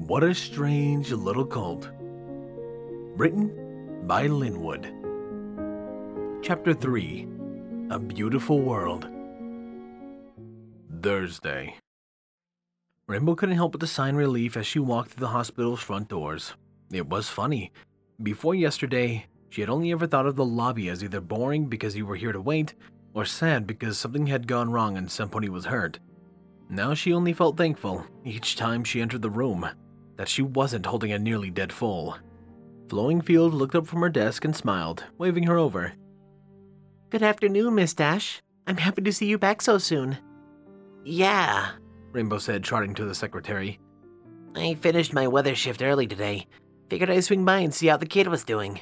What a Strange Little Colt. Written by Linwood. Chapter 3. A Beautiful World. Thursday. Rainbow couldn't help but to sigh in relief as she walked through the hospital's front doors. It was funny. Before yesterday, she had only ever thought of the lobby as either boring because you were here to wait, or sad because something had gone wrong and somebody was hurt. Now she only felt thankful, each time she entered the room, that she wasn't holding a nearly dead foal. Flowingfield looked up from her desk and smiled, waving her over. Good afternoon, Miss Dash. I'm happy to see you back so soon. Yeah, Rainbow said, trotting to the secretary. I finished my weather shift early today. Figured I'd swing by and see how the kid was doing.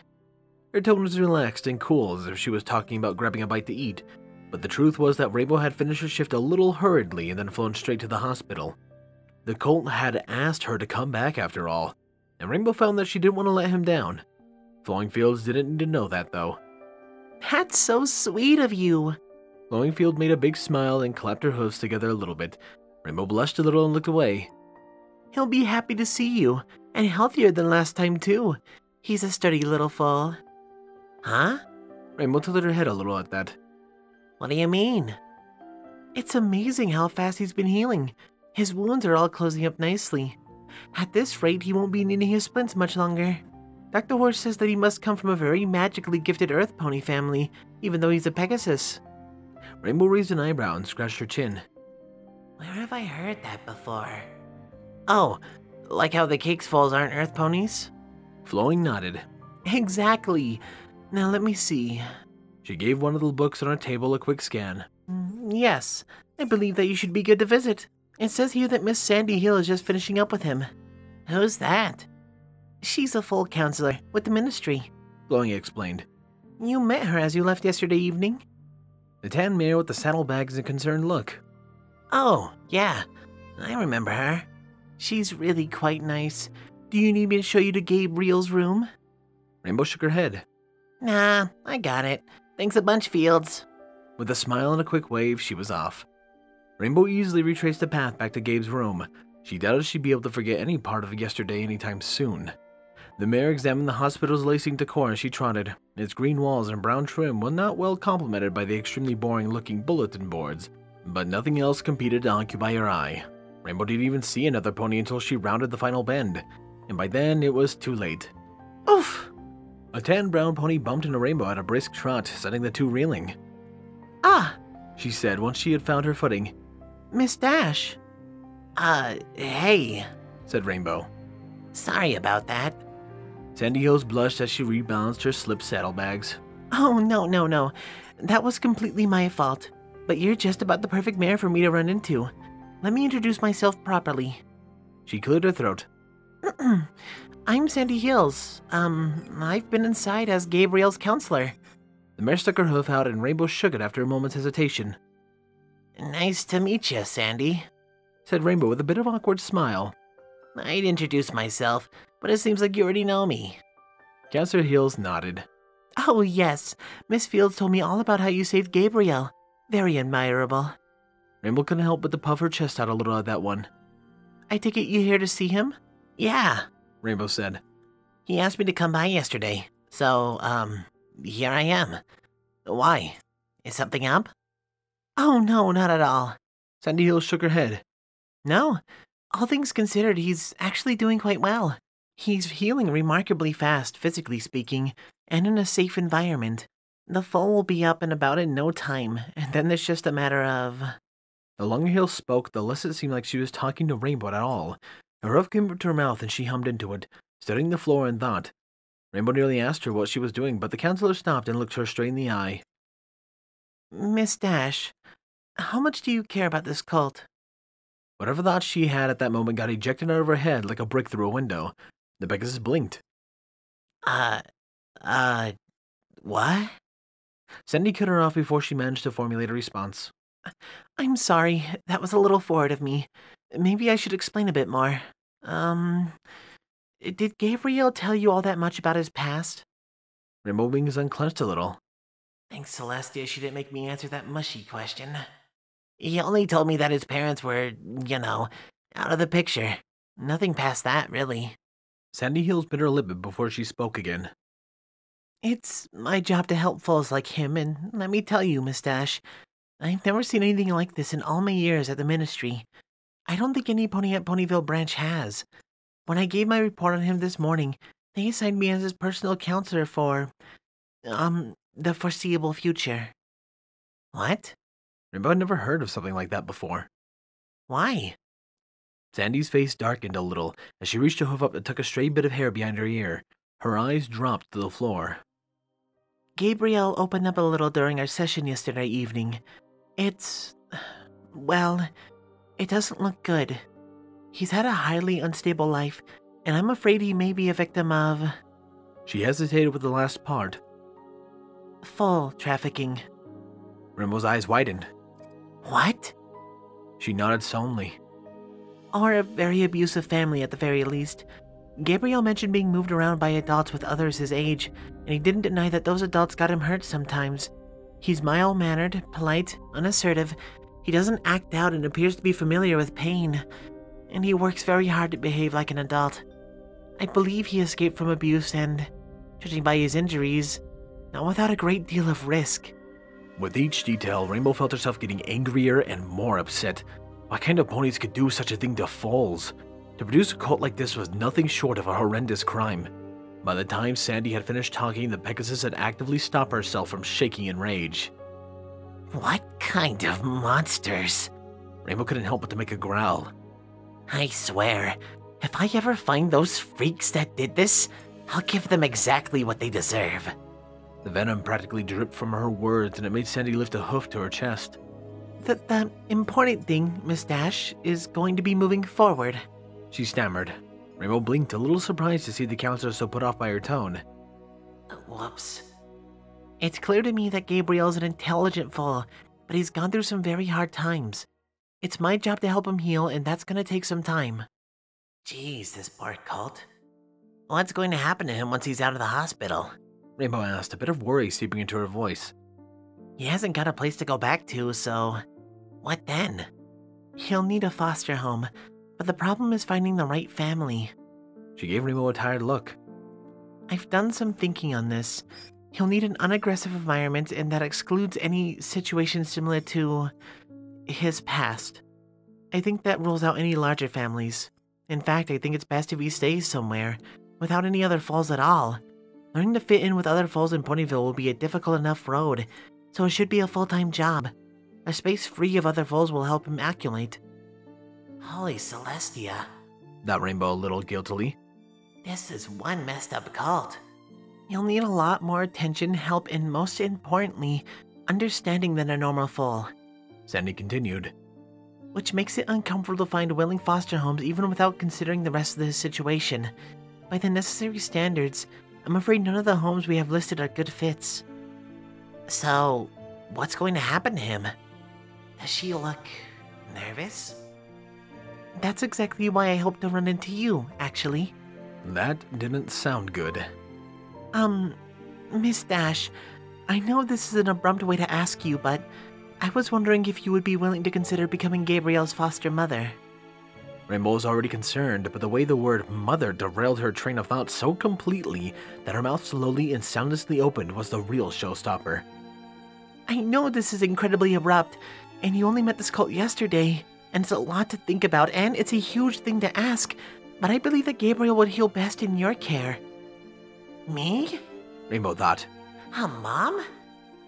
Her tone was relaxed and cool, as if she was talking about grabbing a bite to eat, but the truth was that Rainbow had finished her shift a little hurriedly and then flown straight to the hospital. The Colt had asked her to come back after all, and Rainbow found that she didn't want to let him down. Flowingfields didn't need to know that, though. That's so sweet of you. Flowingfield made a big smile and clapped her hooves together a little bit. Rainbow blushed a little and looked away. He'll be happy to see you, and healthier than last time too. He's a sturdy little foal. Huh? Rainbow tilted her head a little at that. What do you mean? It's amazing how fast he's been healing. His wounds are all closing up nicely. At this rate, he won't be needing his splints much longer. Dr. Horse says that he must come from a very magically gifted earth pony family, even though he's a Pegasus. Rainbow raised an eyebrow and scratched her chin. Where have I heard that before? Oh, like how the Cakes Falls aren't earth ponies? Flowing nodded. Exactly. Now let me see. She gave one of the books on her table a quick scan. Yes, I believe that you should be good to visit. It says here that Miss Sandy Hill is just finishing up with him. Who's that? She's a full counselor with the ministry. Flowing explained. You met her as you left yesterday evening? The tan mare with the saddlebags and concerned look. Oh, yeah. I remember her. She's really quite nice. Do you need me to show you to Gabriel's room? Rainbow shook her head. Nah, I got it. Thanks a bunch, Fields. With a smile and a quick wave, she was off. Rainbow easily retraced the path back to Gabe's room. She doubted she'd be able to forget any part of yesterday anytime soon. The mare examined the hospital's lacing decor as she trotted. Its green walls and brown trim were not well complemented by the extremely boring-looking bulletin boards, but nothing else competed to occupy her eye. Rainbow didn't even see another pony until she rounded the final bend, and by then it was too late. Oof! A tan-brown pony bumped into Rainbow at a brisk trot, sending the two reeling. Ah, she said once she had found her footing. Miss Dash. Hey, said Rainbow. Sorry about that. Sandy Hills blushed as she rebalanced her slipped saddlebags. Oh, no. That was completely my fault. But you're just about the perfect mare for me to run into. Let me introduce myself properly. She cleared her throat. I'm Sandy Hills. I've been inside as Gabriel's counselor. The mare stuck her hoof out and Rainbow shook it after a moment's hesitation. Nice to meet you, Sandy, said Rainbow with a bit of awkward smile. I'd introduce myself, but it seems like you already know me. Counselor Hills nodded. Oh, yes. Miss Fields told me all about how you saved Gabriel. Very admirable. Rainbow couldn't help but to puff her chest out a little at that one. I take it you're here to see him? Yeah, Rainbow said. He asked me to come by yesterday, so, here I am. Why? Is something up? Oh, no, not at all. Sandy Hills shook her head. No, all things considered, he's actually doing quite well. He's healing remarkably fast, physically speaking, and in a safe environment. The foal will be up and about in no time, and then there's just a matter of... The longer Hills spoke, the less it seemed like she was talking to Rainbow at all. Her hoof came up to her mouth and she hummed into it, studying the floor in thought. Rainbow nearly asked her what she was doing, but the counselor stopped and looked her straight in the eye. Miss Dash, how much do you care about this Colt? Whatever thoughts she had at that moment got ejected out of her head like a brick through a window. The Pegasus blinked. What? Sandy cut her off before she managed to formulate a response. I'm sorry, that was a little forward of me. Maybe I should explain a bit more. Did Gabriel tell you all that much about his past? Rainbow wings unclenched a little. Thanks, Celestia, she didn't make me answer that mushy question. He only told me that his parents were, out of the picture. Nothing past that, really. Sandy Hills bit her lip before she spoke again. It's my job to help foals like him, and let me tell you, Miss Dash, I've never seen anything like this in all my years at the Ministry. I don't think any pony at Ponyville branch has. When I gave my report on him this morning, they assigned me as his personal counselor for, the foreseeable future. What? Rainbow had never heard of something like that before. Why? Sandy's face darkened a little as she reached a hoof up and took a stray bit of hair behind her ear. Her eyes dropped to the floor. Gabriel opened up a little during our session yesterday evening. Well, it doesn't look good. He's had a highly unstable life, and I'm afraid he may be a victim of... She hesitated with the last part. Foal trafficking. Rainbow's eyes widened. What? She nodded solemnly. Or a very abusive family at the very least. Gabriel mentioned being moved around by adults with others his age, and he didn't deny that those adults got him hurt sometimes. He's mild-mannered, polite, unassertive. He doesn't act out and appears to be familiar with pain. And he works very hard to behave like an adult. I believe he escaped from abuse and, judging by his injuries, not without a great deal of risk. With each detail, Rainbow felt herself getting angrier and more upset. What kind of ponies could do such a thing to foals? To produce a colt like this was nothing short of a horrendous crime. By the time Sandy had finished talking, the Pegasus had actively stopped herself from shaking in rage. What kind of monsters? Rainbow couldn't help but to make a growl. I swear, if I ever find those freaks that did this, I'll give them exactly what they deserve. The venom practically dripped from her words, and it made Sandy lift a hoof to her chest. The important thing, Miss Dash, is going to be moving forward. She stammered. Rainbow blinked, a little surprised to see the counselor so put off by her tone. Whoops. It's clear to me that Gabriel's an intelligent foal, but he's gone through some very hard times. It's my job to help him heal, and that's gonna take some time. Jeez, this poor Colt. What's going to happen to him once he's out of the hospital? Rainbow asked, a bit of worry seeping into her voice. He hasn't got a place to go back to, so... what then? He'll need a foster home, but the problem is finding the right family. She gave Rainbow a tired look. I've done some thinking on this. He'll need an unaggressive environment, and that excludes any situation similar to his past. I think that rules out any larger families. In fact, I think it's best if he stays somewhere, without any other foals at all. Learning to fit in with other foals in Ponyville will be a difficult enough road, so it should be a full-time job. A space free of other foals will help him acclimate. Holy Celestia. Thought Rainbow a little guiltily. This is one messed up cult. You'll need a lot more attention, help, and most importantly, understanding than a normal foal. Sandy continued. Which makes it uncomfortable to find willing foster homes even without considering the rest of the situation. By the necessary standards, I'm afraid none of the homes we have listed are good fits. So, what's going to happen to him? Does she look nervous? That's exactly why I hope to run into you, actually. That didn't sound good. Miss Dash, I know this is an abrupt way to ask you, but I was wondering if you would be willing to consider becoming Gabriel's foster mother. Rainbow was already concerned, but the way the word mother derailed her train of thought so completely that her mouth slowly and soundlessly opened was the real showstopper. I know this is incredibly abrupt, and you only met this cult yesterday, and it's a lot to think about, and it's a huge thing to ask, but I believe that Gabriel would heal best in your care. Me? Rainbow thought. Mom?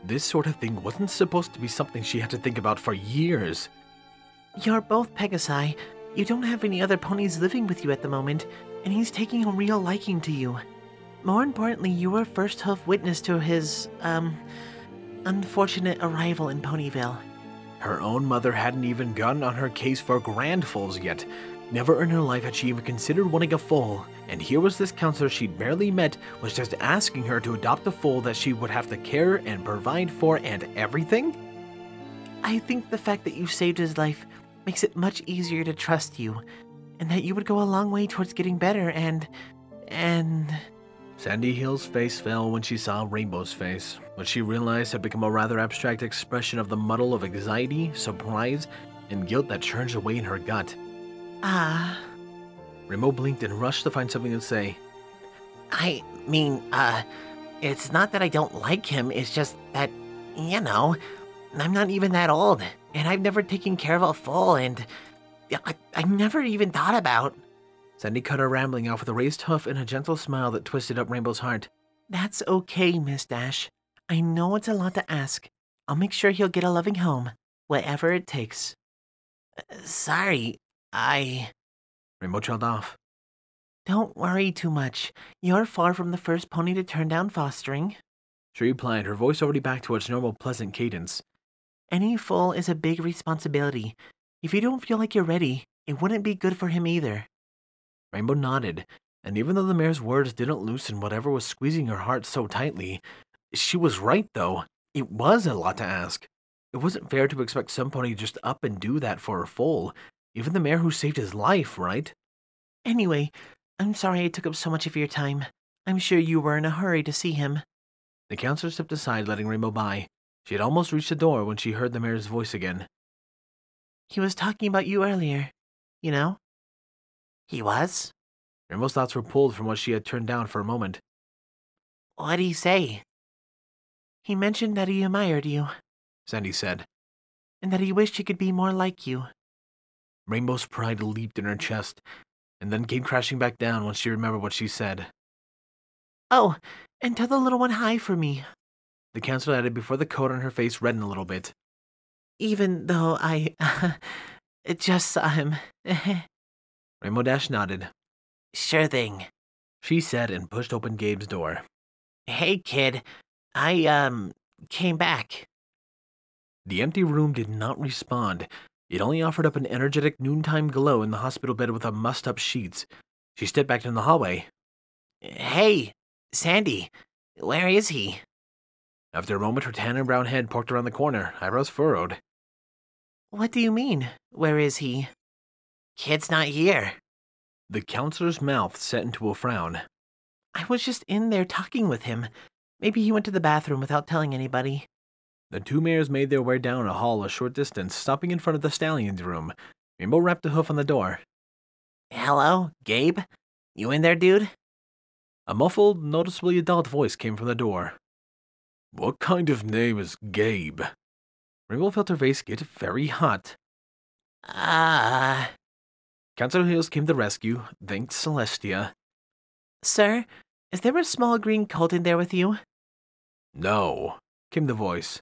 This sort of thing wasn't supposed to be something she had to think about for years. You're both Pegasi. You don't have any other ponies living with you at the moment, and he's taking a real liking to you. More importantly, you were first hoof witness to his, unfortunate arrival in Ponyville. Her own mother hadn't even gotten on her case for grand foals yet. Never in her life had she even considered wanting a foal, and here was this counselor she'd barely met was just asking her to adopt a foal that she would have to care and provide for and everything? I think the fact that you saved his life makes it much easier to trust you, and that you would go a long way towards getting better and... Sandy Hill's face fell when she saw Rainbow's face, which she realized had become a rather abstract expression of the muddle of anxiety, surprise, and guilt that churned away in her gut. Rainbow blinked and rushed to find something to say. I mean, it's not that I don't like him, it's just that, you know, I'm not even that old, and I've never taken care of a foal, and I never even thought about... Sandy cut her rambling off with a raised hoof and a gentle smile that twisted up Rainbow's heart. That's okay, Miss Dash. I know it's a lot to ask. I'll make sure he'll get a loving home, whatever it takes. Sorry, Rainbow trailed off. Don't worry too much. You're far from the first pony to turn down fostering. She replied, her voice already back to its normal pleasant cadence. Any foal is a big responsibility. If you don't feel like you're ready, it wouldn't be good for him either. Rainbow nodded, and even though the mare's words didn't loosen whatever was squeezing her heart so tightly, she was right, though. It was a lot to ask. It wasn't fair to expect some pony to just up and do that for her foal, even the mare who saved his life, right? Anyway, I'm sorry I took up so much of your time. I'm sure you were in a hurry to see him. The counselor stepped aside, letting Rainbow by. She had almost reached the door when she heard the mare's voice again. He was talking about you earlier, you know? He was? Rainbow's thoughts were pulled from what she had turned down for a moment. What'd he say? He mentioned that he admired you, Sandy said, and that he wished he could be more like you. Rainbow's pride leaped in her chest, and then came crashing back down once she remembered what she said. Oh, and tell the little one hi for me, the counselor added before the coat on her face reddened a little bit. Even though I just saw him. Rainbow Dash nodded. Sure thing, she said and pushed open Gabe's door. Hey, kid. I, came back. The empty room did not respond. It only offered up an energetic noontime glow in the hospital bed with a mussed-up sheets. She stepped back in the hallway. Hey, Sandy, where is he? After a moment, her tan and brown head poked around the corner, eyebrows furrowed. What do you mean, where is he? Kid's not here. The counselor's mouth set into a frown. I was just in there talking with him. Maybe he went to the bathroom without telling anybody. The two mares made their way down a hall a short distance, stopping in front of the stallion's room. Rainbow rapped a hoof on the door. Hello, Gabe? You in there, dude? A muffled, noticeably adult voice came from the door. What kind of name is Gabe? Rainbow felt her face get very hot. Counselor Hills came to the rescue, thanked Celestia. Sir, is there a small green colt in there with you? No, came the voice.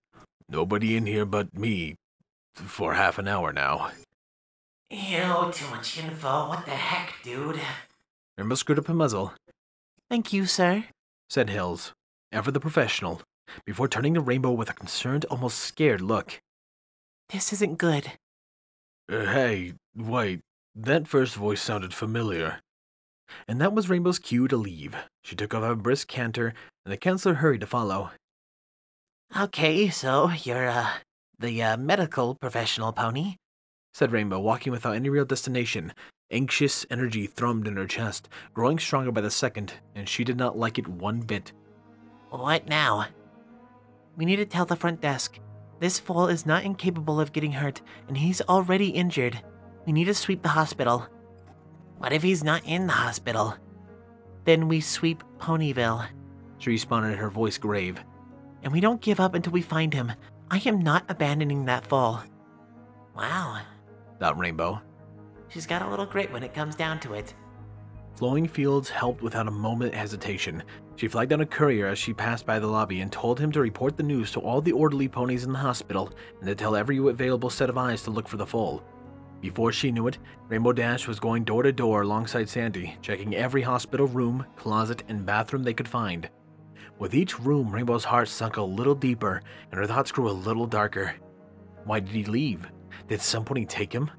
Nobody in here but me, for half an hour now. Ew, too much info. What the heck, dude? Rainbow screwed up her muzzle. Thank you, sir, said Hills, ever the professional, before turning to Rainbow with a concerned, almost scared look. This isn't good. Hey, wait, that first voice sounded familiar. And that was Rainbow's cue to leave. She took off a brisk canter, and the counselor hurried to follow. Okay, so you're, the medical professional pony, said Rainbow, walking without any real destination. Anxious energy thrummed in her chest, growing stronger by the second, and she did not like it one bit. What now? We need to tell the front desk. This foal is not incapable of getting hurt, and he's already injured. We need to sweep the hospital. What if he's not in the hospital? Then we sweep Ponyville. She responded, her voice grave. And we don't give up until we find him. I am not abandoning that foal. Wow, thought Rainbow. She's got a little grit when it comes down to it. Flowing Fields helped without a moment hesitation. She flagged down a courier as she passed by the lobby and told him to report the news to all the orderly ponies in the hospital and to tell every available set of eyes to look for the foal. Before she knew it, Rainbow Dash was going door to door alongside Sandy, checking every hospital room, closet, and bathroom they could find. With each room, Rainbow's heart sunk a little deeper and her thoughts grew a little darker. Why did he leave? Did some pony take him?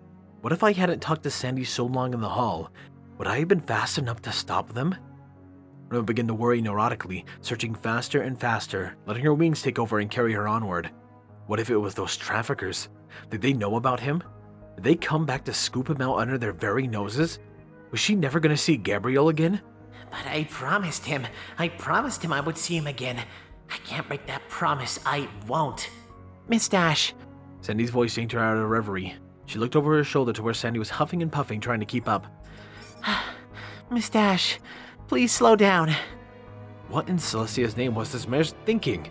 What if I hadn't talked to Sandy so long in the hall? Would I have been fast enough to stop them? Rainbow began to worry neurotically, searching faster and faster, letting her wings take over and carry her onward. What if it was those traffickers? Did they know about him? Did they come back to scoop him out under their very noses? Was she never going to see Gabriel again? But I promised him I would see him again. I can't break that promise, I won't. Miss Dash. Sandy's voice yanked her out of her reverie. She looked over her shoulder to where Sandy was huffing and puffing, trying to keep up. Miss Dash, please slow down. What in Celestia's name was this mayor's thinking?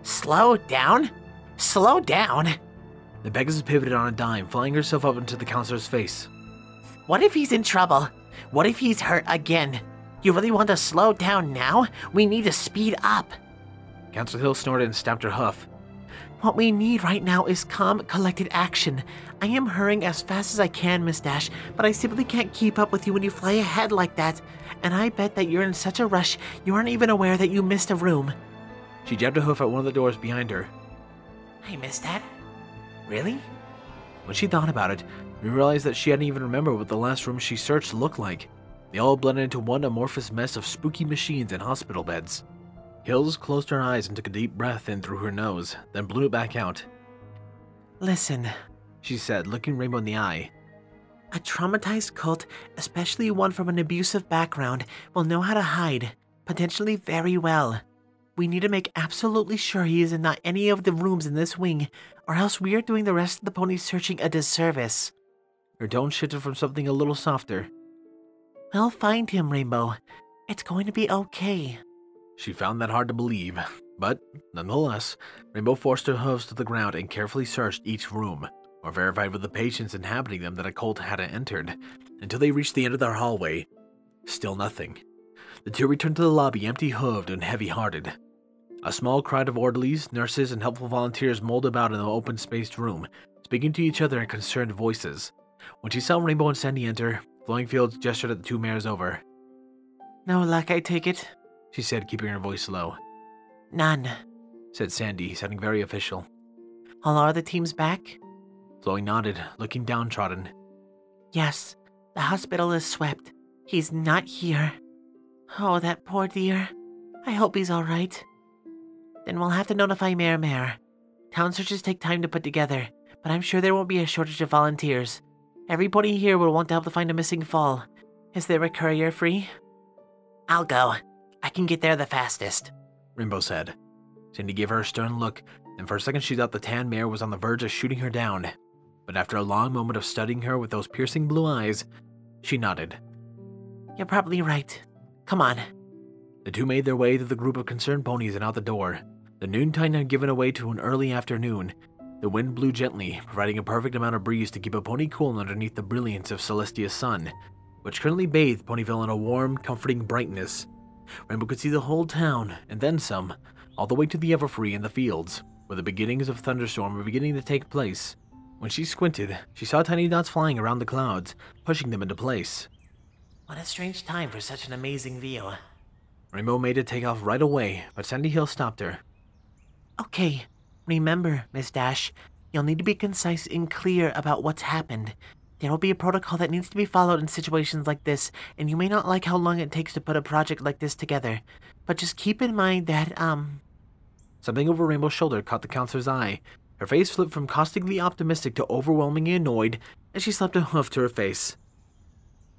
Slow down? Slow down? The Pegasus pivoted on a dime, flying herself up into the counselor's face. What if he's in trouble? What if he's hurt again? You really want to slow down now? We need to speed up. Counselor Hill snorted and stamped her hoof. What we need right now is calm, collected action. I am hurrying as fast as I can, Miss Dash, but I simply can't keep up with you when you fly ahead like that. And I bet that you're in such a rush, you aren't even aware that you missed a room. She jabbed a hoof at one of the doors behind her. I missed that? Really? When she thought about it, we realized that she hadn't even remembered what the last room she searched looked like. They all blended into one amorphous mess of spooky machines and hospital beds. Hills closed her eyes and took a deep breath in through her nose, then blew it back out. Listen, she said, looking Rainbow in the eye. A traumatized cult, especially one from an abusive background, will know how to hide, potentially very well. We need to make absolutely sure he is in not any of the rooms in this wing, or else we are doing the rest of the ponies searching a disservice. Her tone shifted from something a little softer. We'll find him, Rainbow. It's going to be okay. She found that hard to believe, but nonetheless, Rainbow forced her hooves to the ground and carefully searched each room, or verified with the patients inhabiting them that a cult hadn't entered, until they reached the end of their hallway. Still nothing. The two returned to the lobby empty-hooved and heavy-hearted. A small crowd of orderlies, nurses, and helpful volunteers mulled about in the open-spaced room, speaking to each other in concerned voices. When she saw Rainbow and Sandy enter, Flowing Fields gestured at the two mares over. No luck, I take it? She said, keeping her voice low. None, said Sandy, sounding very official. All our other teams back? Flowing nodded, looking downtrodden. Yes, the hospital is swept. He's not here. Oh, that poor dear. I hope he's alright. Then we'll have to notify Mayor. Town searches take time to put together, but I'm sure there won't be a shortage of volunteers. Everybody here will want to help to find a missing fall. Is there a courier free? I'll go. I can get there the fastest, Rainbow said. Sandy gave her a stern look, and for a second she thought the tan mare was on the verge of shooting her down. But after a long moment of studying her with those piercing blue eyes, she nodded. You're probably right. Come on. The two made their way through the group of concerned ponies and out the door. The noontime had given way to an early afternoon. The wind blew gently, providing a perfect amount of breeze to keep a pony cool underneath the brilliance of Celestia's sun, which currently bathed Ponyville in a warm, comforting brightness. Rainbow could see the whole town, and then some, all the way to the Everfree and the fields, where the beginnings of thunderstorm were beginning to take place. When she squinted, she saw tiny dots flying around the clouds, pushing them into place. What a strange time for such an amazing view. Rainbow made to take off right away, but Sandy Hill stopped her. Okay, remember, Miss Dash, you'll need to be concise and clear about what's happened. There will be a protocol that needs to be followed in situations like this, and you may not like how long it takes to put a project like this together. But just keep in mind that, Something over Rainbow's shoulder caught the counselor's eye. Her face flipped from caustically optimistic to overwhelmingly annoyed as she slapped a hoof to her face.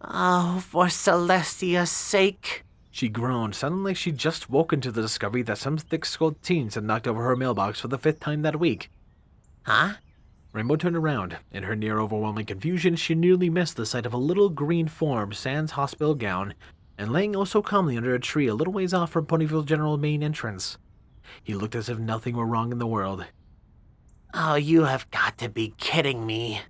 Oh, for Celestia's sake, she groaned, sounding like she'd just woken to the discovery that some thick-skulled teens had knocked over her mailbox for the 5th time that week. Huh? Rainbow turned around. In her near-overwhelming confusion, she nearly missed the sight of a little green form sans hospital gown and laying oh so calmly under a tree a little ways off from Ponyville's general main entrance. He looked as if nothing were wrong in the world. Oh, you have got to be kidding me.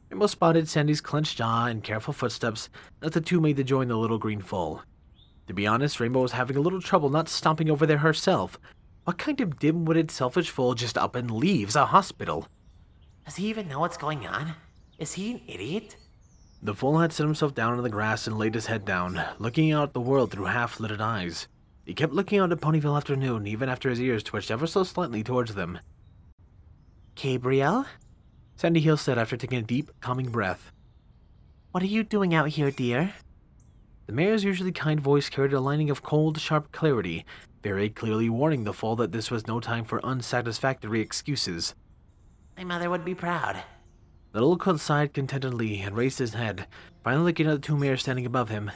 Rainbow spotted Sandy's clenched jaw and careful footsteps as the two made to join the little green foal. To be honest, Rainbow was having a little trouble not stomping over there herself. What kind of dim-witted selfish fool just up and leaves a hospital? Does he even know what's going on? Is he an idiot? The fool had set himself down on the grass and laid his head down, looking out at the world through half-lidded eyes. He kept looking out at Ponyville afternoon, even after his ears twitched ever so slightly towards them. Gabriel? Sandy Hill said after taking a deep, calming breath. What are you doing out here, dear? The mayor's usually kind voice carried a lining of cold, sharp clarity, very clearly warning the fool that this was no time for unsatisfactory excuses. My mother would be proud. The little colt sighed contentedly and raised his head, finally looking at the two mares standing above him.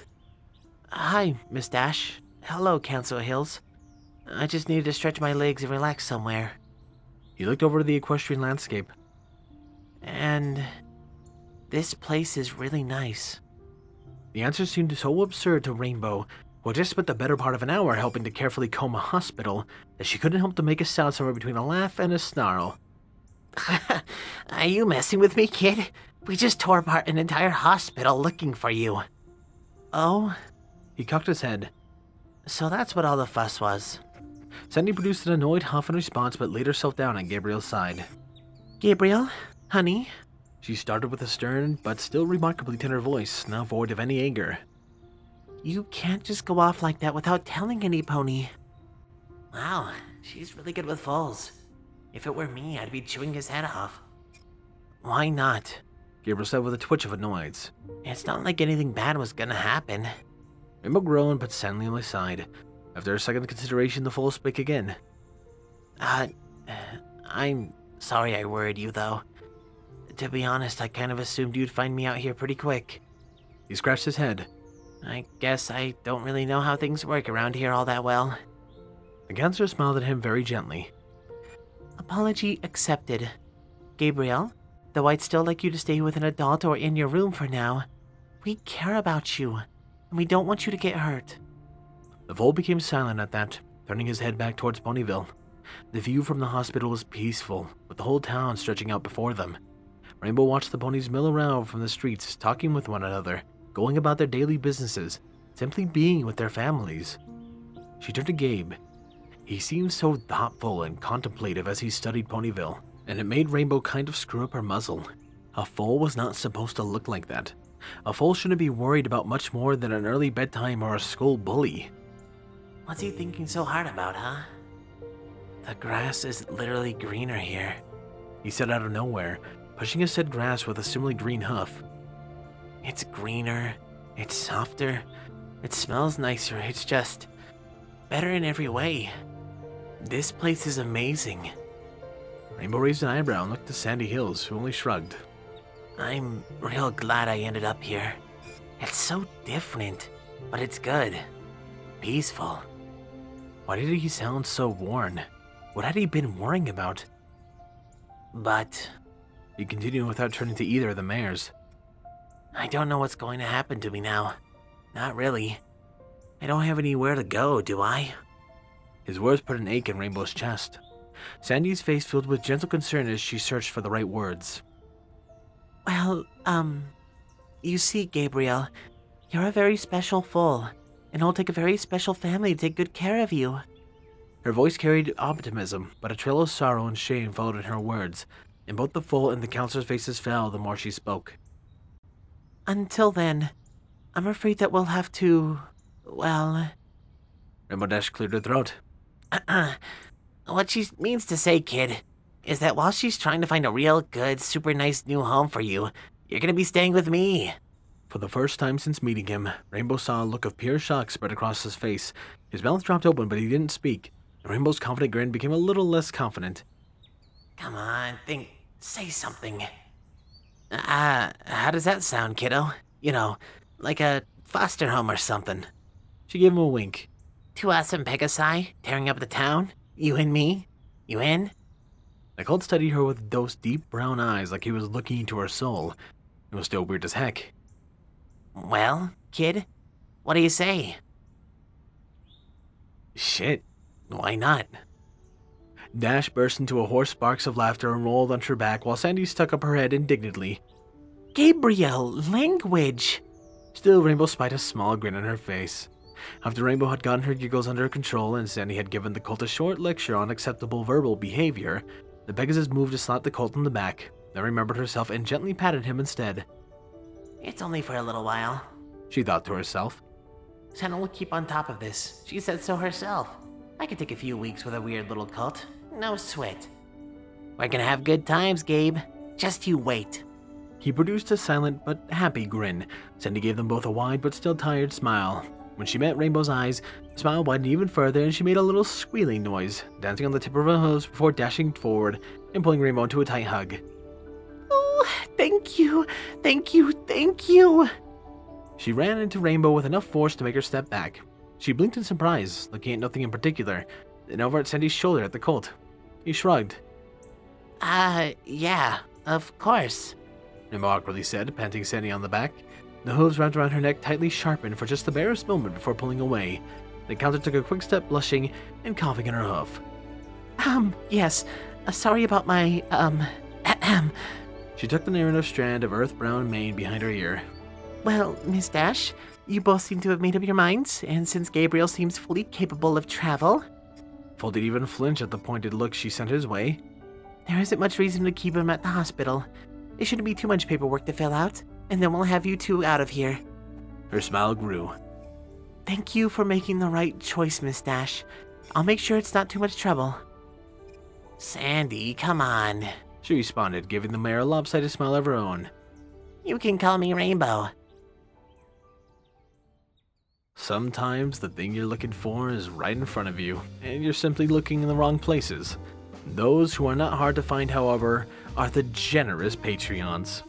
Hi, Miss Dash. Hello, Council Hills. I just needed to stretch my legs and relax somewhere. He looked over the equestrian landscape. And this place is really nice. The answer seemed so absurd to Rainbow, who had just spent the better part of an hour helping to carefully comb a hospital, that she couldn't help to make a sound somewhere between a laugh and a snarl. Are you messing with me, kid? We just tore apart an entire hospital looking for you. Oh? He cocked his head. So that's what all the fuss was. Sandy produced an annoyed huff in response, but laid herself down at Gabriel's side. Gabriel, honey? She started with a stern, but still remarkably tender voice, now void of any anger. You can't just go off like that without telling any pony. Wow, she's really good with foals. If it were me, I'd be chewing his head off. Why not? Gabriel said with a twitch of annoyance. It's not like anything bad was gonna happen. Rainbow groaned, but Sandy only sighed. After a second consideration, the foal spoke again. I'm sorry I worried you, though. To be honest, I kind of assumed you'd find me out here pretty quick. He scratched his head. I guess I don't really know how things work around here all that well. The counselor smiled at him very gently. Apology accepted. Gabriel, though I'd still like you to stay with an adult or in your room for now, we care about you, and we don't want you to get hurt. The foal became silent at that, turning his head back towards Ponyville. The view from the hospital was peaceful, with the whole town stretching out before them. Rainbow watched the ponies mill around from the streets, talking with one another, going about their daily businesses, simply being with their families. She turned to Gabe. He seemed so thoughtful and contemplative as he studied Ponyville, and it made Rainbow kind of screw up her muzzle. A foal was not supposed to look like that. A foal shouldn't be worried about much more than an early bedtime or a school bully. What's he thinking so hard about, huh? The grass is literally greener here, he said out of nowhere, pushing his said grass with a similarly green hoof. It's greener, it's softer, it smells nicer, it's just better in every way. This place is amazing. Rainbow raised an eyebrow and looked to Sandy Hills, who only shrugged. I'm real glad I ended up here. It's so different, but it's good. Peaceful. Why did he sound so worn? What had he been worrying about? But he continued without turning to either of the mares. I don't know what's going to happen to me now. Not really. I don't have anywhere to go, do I? His words put an ache in Rainbow's chest. Sandy's face filled with gentle concern as she searched for the right words. Well, you see, Gabriel, you're a very special foal, and it'll take a very special family to take good care of you. Her voice carried optimism, but a trail of sorrow and shame followed in her words, and both the foal and the counselor's faces fell the more she spoke. Until then, I'm afraid that we'll have to, well... Rainbow Dash cleared her throat. What she means to say, kid, is that while she's trying to find a real good, super nice new home for you, you're gonna be staying with me. For the first time since meeting him, Rainbow saw a look of pure shock spread across his face. His mouth dropped open, but he didn't speak, and Rainbow's confident grin became a little less confident. Come on, say something. How does that sound, kiddo? You know, like a foster home or something. She gave him a wink. 2 awesome Pegasi, tearing up the town? You and me? You in? The Colt studied her with those deep brown eyes like he was looking into her soul. It was still weird as heck. Well, kid, what do you say? Shit, why not? Dash burst into a hoarse sparks of laughter and rolled onto her back while Sandy stuck up her head indignantly. Gabriel, language! Still, Rainbow spied a small grin on her face. After Rainbow had gotten her giggles under control and Sandy had given the Colt a short lecture on acceptable verbal behavior, the Pegasus moved to slap the Colt on the back, then remembered herself and gently patted him instead. It's only for a little while, she thought to herself. Santa will keep on top of this. She said so herself. I could take a few weeks with a weird little cult. No sweat. We're gonna have good times, Gabe. Just you wait. He produced a silent but happy grin. Sandy gave them both a wide but still tired smile. When she met Rainbow's eyes, the smile widened even further and she made a little squealing noise, dancing on the tip of her hooves before dashing forward and pulling Rainbow into a tight hug. Oh, thank you, thank you, thank you. She ran into Rainbow with enough force to make her step back. She blinked in surprise, looking at nothing in particular, then over at Sandy's shoulder at the Colt. He shrugged. Yeah, of course, Rainbow awkwardly said, patting Sandy on the back. The hooves wrapped around her neck tightly sharpened for just the barest moment before pulling away. The Encounter took a quick step, blushing and coughing in her hoof. Yes. Sorry about my, She took the narrative strand of earth-brown mane behind her ear. Well, Miss Dash, you both seem to have made up your minds, and since Gabriel seems fully capable of travel, Fold didn't even flinch at the pointed look she sent his way. there isn't much reason to keep him at the hospital. It shouldn't be too much paperwork to fill out, and then we'll have you two out of here. Her smile grew. Thank you for making the right choice, Miss Dash. I'll make sure it's not too much trouble. Sandy, come on. She responded, giving the mayor a lopsided smile of her own. You can call me Rainbow. Sometimes the thing you're looking for is right in front of you, and you're simply looking in the wrong places. Those who are not hard to find, however, are the generous Patreons.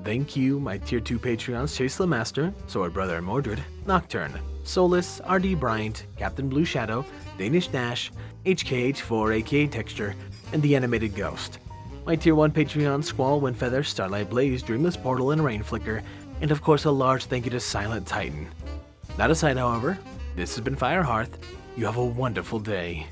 Thank you, my Tier 2 Patreons Chase Lemaster, Sword Brother Mordred, Nocturne, Solus, RD Bryant, Captain Blueshadow, Danish Dash, HKH4 aka Texture, and the Animated Ghost. My Tier 1 Patreons Squall, Windfeather, Starlight Blaze, Dreamless Portal, and Rain Flicker, and of course a large thank you to Silent Titan. That aside, however, this has been Firehearth. You have a wonderful day.